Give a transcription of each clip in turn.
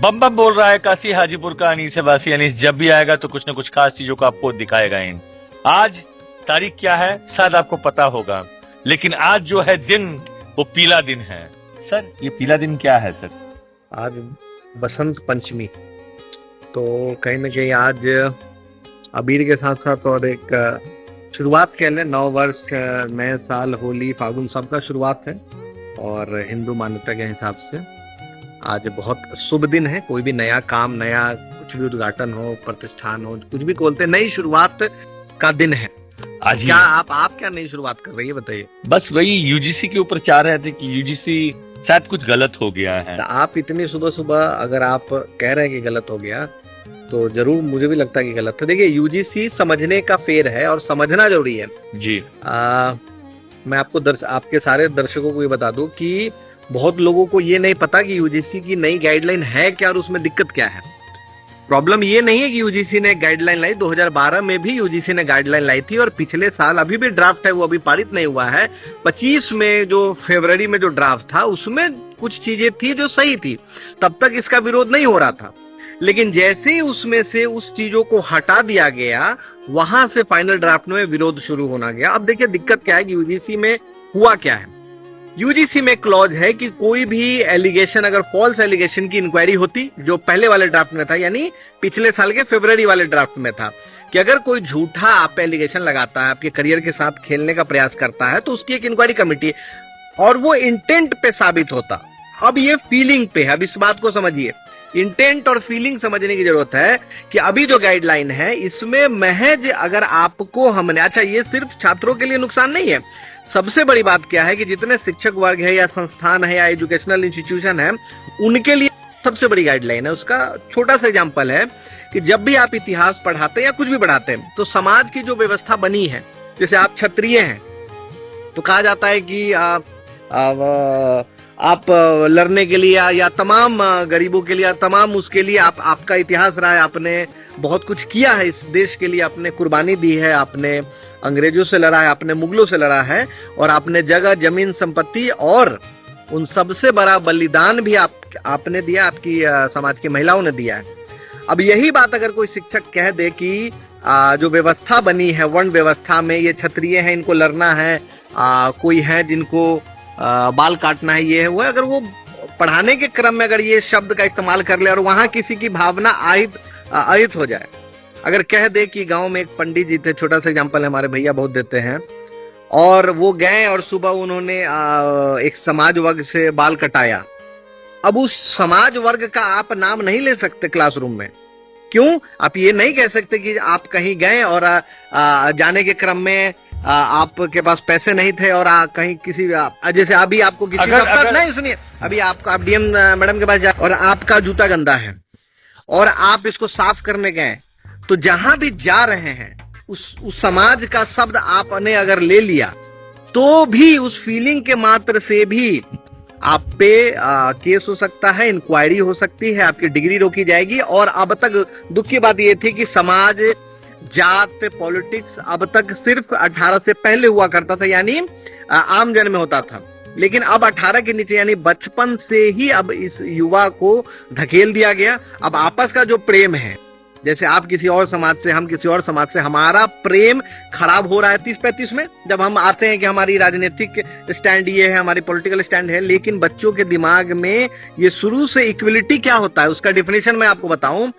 बम बम बोल रहा है काशी हाजीपुर का अनीस वासी अनीस। जब भी आएगा तो कुछ न कुछ खास चीजों को आपको दिखाएगा ही। आज तारीख क्या है शायद आपको पता होगा, लेकिन आज जो है दिन वो पीला दिन है। सर ये पीला दिन क्या है सर? आज बसंत पंचमी, तो कहीं ना कहीं आज अबीर के साथ साथ और एक शुरुआत कह लें, नव वर्ष, नए साल, होली, फागुन सबका शुरुआत है। और हिंदू मान्यता के हिसाब से आज बहुत शुभ दिन है। कोई भी नया काम, नया कुछ भी उद्घाटन हो, प्रतिष्ठान हो, कुछ भी बोलते, नई शुरुआत का दिन है आज। क्या आप क्या नई शुरुआत कर रही है बताइए? बस वही यूजीसी के ऊपर चाह रहे थे कि यूजीसी शायद कुछ गलत हो गया है। तो आप इतनी सुबह सुबह अगर आप कह रहे हैं कि गलत हो गया तो जरूर मुझे भी लगता है कि गलत है। देखिए, यूजीसी समझने का फेर है और समझना जरूरी है जी। मैं आपको आपके सारे दर्शकों को ये बता दूं कि बहुत लोगों को ये नहीं पता कि यूजीसी की नई गाइडलाइन है क्या और उसमें दिक्कत क्या है। प्रॉब्लम ये नहीं है कि यूजीसी ने गाइडलाइन लाई, 2012 में भी यूजीसी ने गाइडलाइन लाई थी और पिछले साल अभी भी ड्राफ्ट है, वो अभी पारित नहीं हुआ है। 25 में जो फरवरी में जो ड्राफ्ट था उसमें कुछ चीजें थी जो सही थी, तब तक इसका विरोध नहीं हो रहा था। लेकिन जैसे ही उसमें से उस चीजों को हटा दिया गया, वहां से फाइनल ड्राफ्ट में विरोध शुरू होना गया। अब देखिए दिक्कत क्या है कि यूजीसी में हुआ क्या है। यूजीसी में क्लॉज है कि कोई भी एलिगेशन, अगर फॉल्स एलिगेशन की इंक्वायरी होती, जो पहले वाले ड्राफ्ट में था, यानी पिछले साल के फरवरी वाले ड्राफ्ट में था, कि अगर कोई झूठा आप एलिगेशन लगाता है, आपके करियर के साथ खेलने का प्रयास करता है, तो उसकी एक इंक्वायरी कमेटी और वो इंटेंट पे साबित होता। अब ये फीलिंग पे है। अब इस बात को समझिए, इंटेंट और फीलिंग समझने की जरूरत है कि अभी जो गाइडलाइन है इसमें महज अगर आपको हमने, अच्छा ये सिर्फ छात्रों के लिए नुकसान नहीं है, सबसे बड़ी बात क्या है कि जितने शिक्षक वर्ग है या संस्थान है या एजुकेशनल इंस्टीट्यूशन है, उनके लिए सबसे बड़ी गाइडलाइन है। उसका छोटा सा एग्जांपल है कि जब भी आप इतिहास पढ़ाते हैं या कुछ भी पढ़ाते हैं, तो समाज की जो व्यवस्था बनी है, जैसे आप क्षत्रिय हैं तो कहा जाता है कि आप लड़ने के लिए या तमाम गरीबों के लिए, तमाम उसके लिए आपका इतिहास रहा है, आपने बहुत कुछ किया है इस देश के लिए, आपने कुर्बानी दी है, आपने अंग्रेजों से लड़ा है, आपने मुगलों से लड़ा है, और आपने जगह, जमीन, संपत्ति और उन सबसे बड़ा बलिदान भी आपने दिया, आपकी समाज की महिलाओं ने दिया है। अब यही बात अगर कोई शिक्षक कह दे कि जो व्यवस्था बनी है, वर्ण व्यवस्था में, ये क्षत्रिय है, इनको लड़ना है, कोई है जिनको बाल काटना है, ये है वो है, अगर वो पढ़ाने के क्रम में अगर ये शब्द का इस्तेमाल कर ले और वहां किसी की भावना आहित हो जाए, अगर कह दे कि गांव में एक पंडित जी थे, छोटा सा एग्जांपल हमारे भैया बहुत देते हैं, और वो गए और सुबह उन्होंने एक समाज वर्ग से बाल कटाया। अब उस समाज वर्ग का आप नाम नहीं ले सकते क्लासरूम में। क्यों? आप ये नहीं कह सकते कि आप कहीं गए और जाने के क्रम में आपके पास पैसे नहीं थे और कहीं किसी, जैसे अभी आपको किसी नहीं, सुनिए, अभी आप डीएम मैडम के पास जा और आपका जूता गंदा है और आप इसको साफ करने गए, तो जहां भी जा रहे हैं उस समाज का शब्द आपने अगर ले लिया, तो भी उस फीलिंग के मात्र से भी आप पे केस हो सकता है, इंक्वायरी हो सकती है, आपकी डिग्री रोकी जाएगी। और अब तक दुख की बात ये थी कि समाज, जात, पॉलिटिक्स अब तक सिर्फ 18 से पहले हुआ करता था, यानी आम जन में होता था, लेकिन अब 18 के नीचे यानी बचपन से ही अब इस युवा को धकेल दिया गया। अब आपस का जो प्रेम है, जैसे आप किसी और समाज से, हम किसी और समाज से, हमारा प्रेम खराब हो रहा है 30-35 में, जब हम आते हैं कि हमारी राजनीतिक स्टैंड ये है, हमारी पॉलिटिकल स्टैंड है। लेकिन बच्चों के दिमाग में ये शुरू से इक्वलिटी क्या होता है उसका डिफिनेशन मैं आपको बताऊं,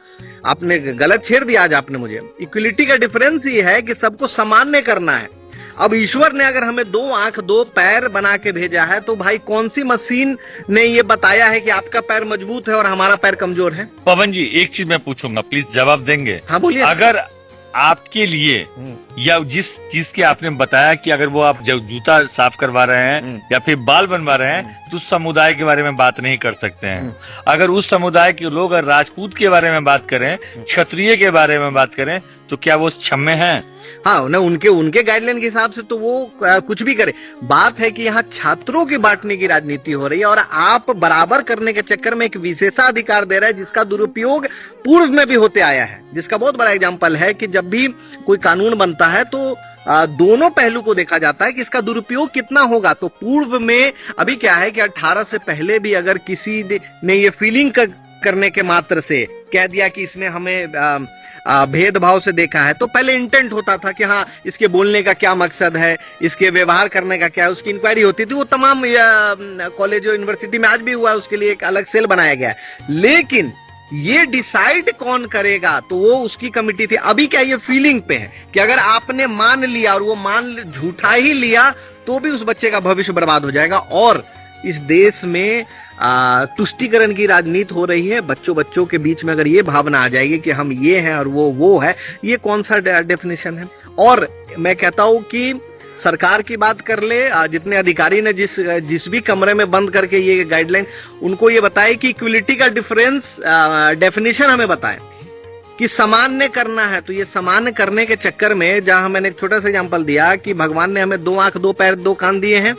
आपने गलत छेड़ दिया आज आपने मुझे। इक्वलिटी का डिफरेंस ये है कि सबको सामान्य करना है। अब ईश्वर ने अगर हमें 2 आंख 2 पैर बना के भेजा है, तो भाई कौन सी मशीन ने ये बताया है कि आपका पैर मजबूत है और हमारा पैर कमजोर है? पवन जी एक चीज मैं पूछूंगा, प्लीज जवाब देंगे? हाँ बोलिए। अगर आपके लिए या जिस चीज के आपने बताया कि अगर वो आप जब जूता साफ करवा रहे हैं या फिर बाल बनवा रहे हैं, तो उस समुदाय के बारे में बात नहीं कर सकते हैं। अगर उस समुदाय के लोग अगर राजपूत के बारे में बात करें, क्षत्रिय के बारे में बात करें, तो क्या वो क्षम्य हैं? हाँ, ना उनके गाइडलाइन के हिसाब से तो वो कुछ भी करे। बात है कि यहाँ छात्रों की बांटने की राजनीति हो रही है और आप बराबर करने के चक्कर में एक विशेषाधिकार दे रहे हैं, जिसका दुरुपयोग पूर्व में भी होते आया है। जिसका बहुत बड़ा एग्जाम्पल है कि जब भी कोई कानून बनता है तो दोनों पहलू को देखा जाता है कि इसका दुरुपयोग कितना होगा। तो पूर्व में अभी क्या है कि 18 से पहले भी अगर किसी ने ये फीलिंग करने के मात्र से कह दिया कि इसने हमें भेदभाव से देखा है। तो पहले इंटेंट होता था कि हाँ, इसके बोलने का क्या मकसद है, इसके व्यवहार करने का क्या है, उसकी इंक्वायरी होती थी। वो तमाम कॉलेज और यूनिवर्सिटी में आज भी हुआ है, उसके लिए एक अलग सेल बनाया गया है। लेकिन ये डिसाइड कौन करेगा, तो वो उसकी कमिटी थी। अभी क्या ये फीलिंग पे है कि अगर आपने मान लिया और वो झूठा ही लिया तो भी उस बच्चे का भविष्य बर्बाद हो जाएगा। और इस देश में तुष्टीकरण की राजनीति हो रही है। बच्चों के बीच में अगर ये भावना आ जाएगी कि हम ये हैं और वो है, ये कौन सा डेफिनेशन है। और मैं कहता हूं कि सरकार की बात कर ले, जितने अधिकारी ने जिस भी कमरे में बंद करके ये गाइडलाइन, उनको ये बताए कि इक्वलिटी का डेफिनेशन हमें बताए कि सामान्य करना है। तो ये सामान्य करने के चक्कर में, जहां मैंने एक छोटा सा एग्जांपल दिया कि भगवान ने हमें 2 आंख 2 पैर 2 कान दिए हैं,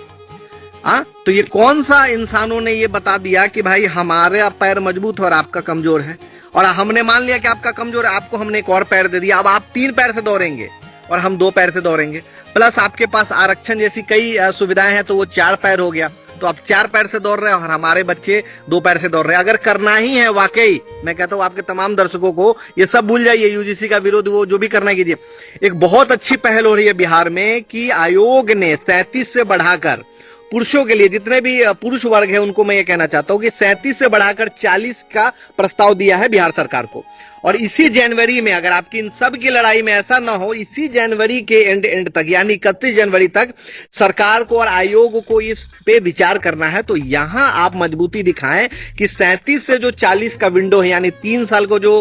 तो ये कौन सा इंसानों ने ये बता दिया कि भाई हमारे पैर मजबूत है और आपका कमजोर है, और हमने मान लिया कि आपका कमजोर है, आपको हमने एक और पैर दे दिया, अब आप 3 पैर से दौड़ेंगे और हम 2 पैर से दौड़ेंगे, प्लस आपके पास आरक्षण जैसी कई सुविधाएं हैं, तो वो 4 पैर हो गया। तो आप 4 पैर से दौड़ रहे हैं और हमारे बच्चे 2 पैर से दौड़ रहे हैं। अगर करना ही है वाकई, मैं कहता हूं आपके तमाम दर्शकों को ये सब भूल जाइए, यूजीसी का विरोध वो जो भी करना कीजिए। एक बहुत अच्छी पहल हो रही है बिहार में कि आयोग ने 37 से बढ़ाकर पुरुषों के लिए, जितने भी पुरुष वर्ग है उनको मैं ये कहना चाहता हूं कि 37 से बढ़ाकर 40 का प्रस्ताव दिया है बिहार सरकार को। और इसी जनवरी में, अगर आपकी इन सब की लड़ाई में ऐसा ना हो, इसी जनवरी के एंड तक, यानी 31 जनवरी तक सरकार को और आयोग को इस पे विचार करना है। तो यहां आप मजबूती दिखाएं कि 37 से जो 40 का विंडो है, यानी 3 साल को जो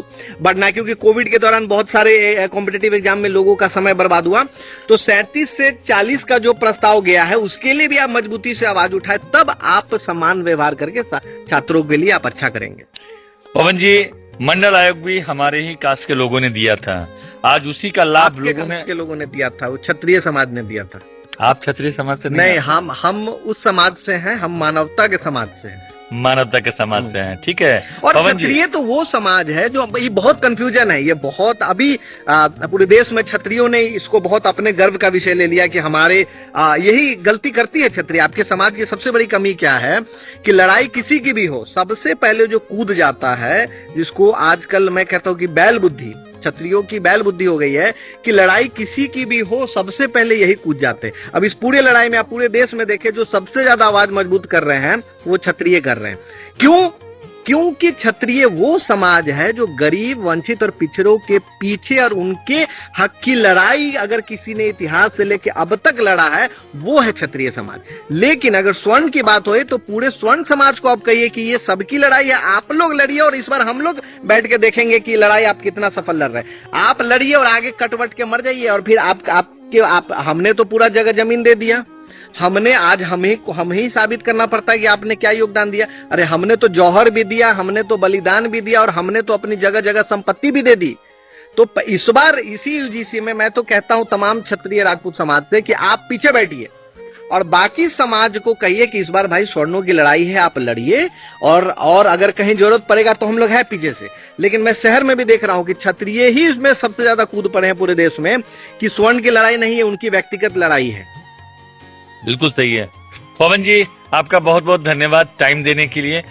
बढ़ना है, क्योंकि कोविड के दौरान बहुत सारे कॉम्पिटिटिव एग्जाम में लोगों का समय बर्बाद हुआ, तो 37 से 40 का जो प्रस्ताव गया है उसके लिए भी आप मजबूती से आवाज उठाए, तब आप समान व्यवहार करके छात्रों के लिए आप अच्छा करेंगे। पवन जी, मंडल आयोग भी हमारे ही कास्ट के लोगों ने दिया था, आज उसी का लाभ लोगों ने दिया था, वो क्षत्रिय समाज ने दिया था। आप क्षत्रिय समाज से नहीं, हम उस समाज से हैं, हम मानवता के समाज से हैं। मानवता के समाज से हैं, ठीक है। और क्षत्रिय तो वो समाज है जो, ये बहुत कंफ्यूजन है, ये बहुत अभी पूरे देश में क्षत्रियों ने इसको बहुत अपने गर्व का विषय ले लिया कि हमारे यही गलती करती है क्षत्रिय। आपके समाज की सबसे बड़ी कमी क्या है कि लड़ाई किसी की भी हो, सबसे पहले जो कूद जाता है, जिसको आजकल मैं कहता हूं कि बैल बुद्धि, क्षत्रियों की बैल बुद्धि हो गई है कि लड़ाई किसी की भी हो सबसे पहले यही कूद जाते हैं। अब इस पूरे लड़ाई में आप पूरे देश में देखें, जो सबसे ज्यादा आवाज मजबूत कर रहे हैं वो क्षत्रिय कर रहे हैं। क्यों? क्योंकि क्षत्रिय वो समाज है जो गरीब, वंचित और पिछड़ों के पीछे और उनके हक की लड़ाई अगर किसी ने इतिहास से लेकर अब तक लड़ा है, वो है क्षत्रिय समाज। लेकिन अगर स्वर्ण की बात हो तो पूरे स्वर्ण समाज को आप कहिए कि ये सबकी लड़ाई है, आप लोग लड़िए और इस बार हम लोग बैठ के देखेंगे कि लड़ाई आप कितना सफल लड़ रहे हैं। आप लड़िए और आगे कटवट के मर जाइए, और फिर हमने तो पूरा जगह जमीन दे दिया, हमने आज हमें ही साबित करना पड़ता है कि आपने क्या योगदान दिया। अरे हमने तो जौहर भी दिया, हमने तो बलिदान भी दिया, और हमने तो अपनी जगह जगह संपत्ति भी दे दी। तो इस बार इसी यूजीसी में मैं तो कहता हूं तमाम क्षत्रिय राजपूत समाज से कि आप पीछे बैठिए और बाकी समाज को कहिए कि इस बार भाई स्वर्णों की लड़ाई है, आप लड़िए, और अगर कहीं जरूरत पड़ेगा तो हम लोग हैं पीछे से। लेकिन मैं शहर में भी देख रहा हूं कि क्षत्रिय ही इसमें सबसे ज्यादा कूद पड़े हैं पूरे देश में, कि स्वर्ण की लड़ाई नहीं है, उनकी व्यक्तिगत लड़ाई है। बिल्कुल सही है। पवन जी, आपका बहुत बहुत धन्यवाद टाइम देने के लिए।